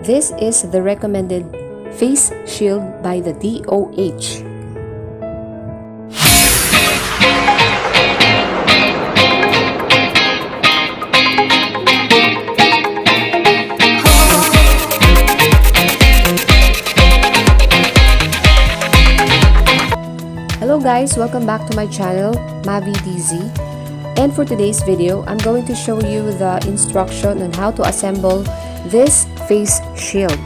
This is the recommended face shield by the DOH. Hello guys, welcome back to my channel, MavyDz. And for today's video, I'm going to show you the instruction on how to assemble this face shield.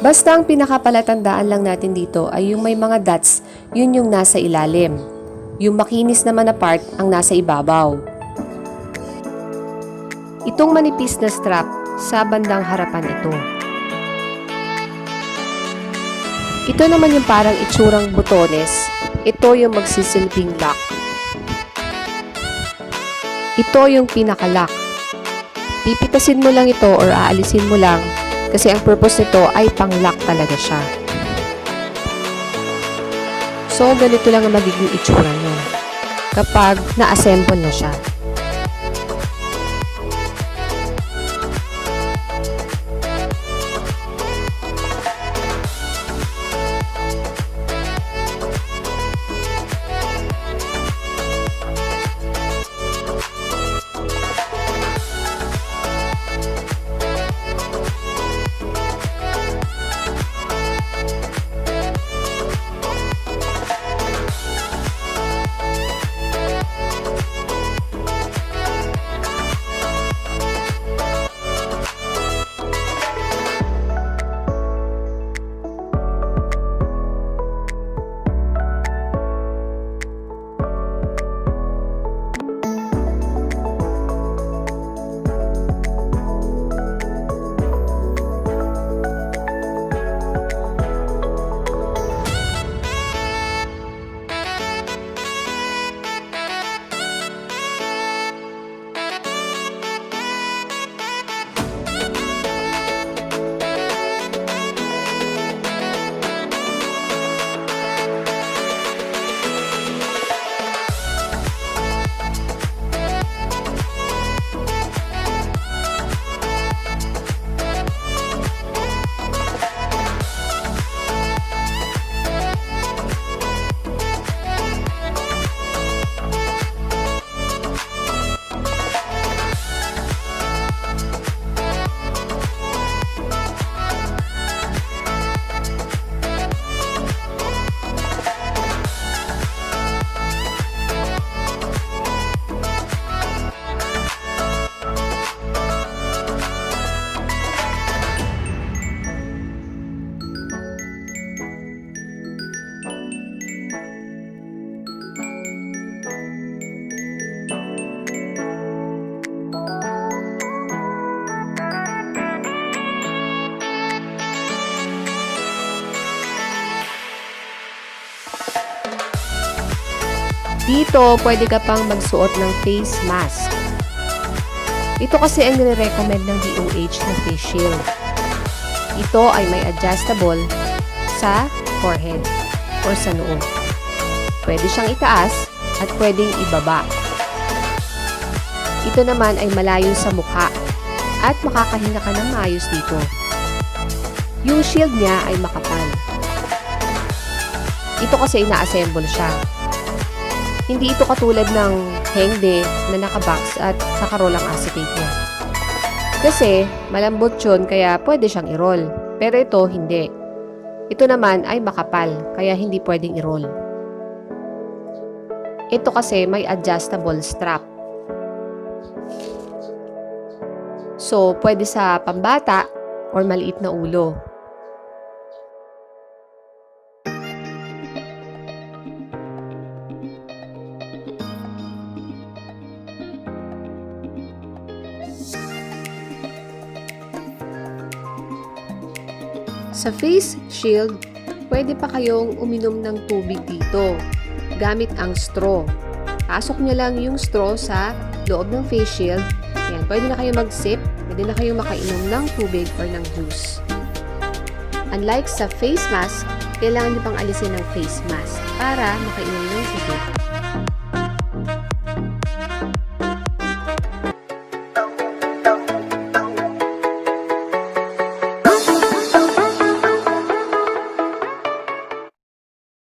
Basta ang pinakapalatandaan lang natin dito ay yung may mga dots, yun yung nasa ilalim. Yung makinis naman na part ang nasa ibabaw. Itong manipis na strap sa bandang harapan ito. Ito naman yung parang itsurang butones. Ito yung magsisilbing lock. Ito yung pinaka-lock. Pipitasin mo lang ito or aalisin mo lang kasi ang purpose nito ay pang-lock talaga siya. So, ganito lang ang magiging itsura nyo kapag na-assemble na siya. Dito, pwede ka pang magsuot ng face mask. Ito kasi ang nire-recommend ng DOH na face shield. Ito ay may adjustable sa forehead or sa noo. Pwede siyang itaas at pwedeng ibaba. Ito naman ay malayo sa mukha at makakahinga ka ng maayos dito. Yung shield niya ay makapal. Ito kasi ina-assemble siya. Hindi ito katulad ng hengde na nakabox at nakaroll ang acetate niya. Kasi malambot yun kaya pwede siyang i-roll. Pero ito hindi. Ito naman ay makapal kaya hindi pwedeng i-roll. Ito kasi may adjustable strap. So pwede sa pambata or maliit na ulo. Sa face shield, pwede pa kayong uminom ng tubig dito gamit ang straw. Pasok nyo lang yung straw sa loob ng face shield. Ayan, pwede na kayo mag-sip, pwede na kayo makainom ng tubig or ng juice. Unlike sa face mask, kailangan nyo pang alisin ng face mask para makainom ng tubig.